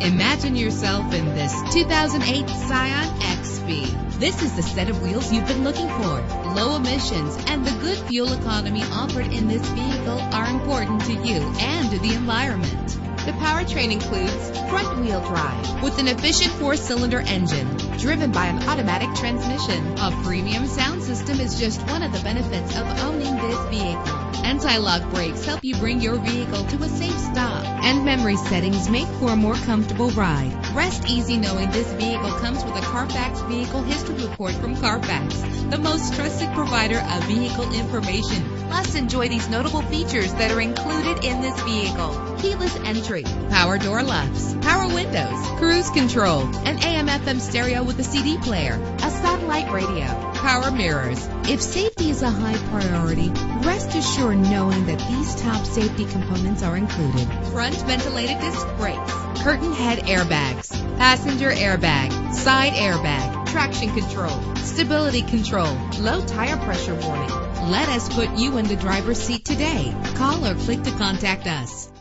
Imagine yourself in this 2008 Scion XB. This is the set of wheels you've been looking for. Low emissions and the good fuel economy offered in this vehicle are important to you and to the environment. The powertrain includes front-wheel drive with an efficient 4-cylinder engine driven by an automatic transmission. A premium sound system is just one of the benefits of owning this vehicle. Anti-lock brakes help you bring your vehicle to a safe stop, and memory settings make for a more comfortable ride. Rest easy knowing this vehicle comes with a Carfax Vehicle History Report from Carfax, the most trusted provider of vehicle information. Plus, enjoy these notable features that are included in this vehicle: keyless entry, power door locks, power windows, cruise control, an AM/FM stereo with a CD player, a satellite radio, power mirrors. If safety is a high priority, rest assured knowing that these top safety components are included: front ventilated disc brakes, curtain head airbags, passenger airbag, side airbag, traction control, stability control, low tire pressure warning. Let us put you in the driver's seat today. Call or click to contact us.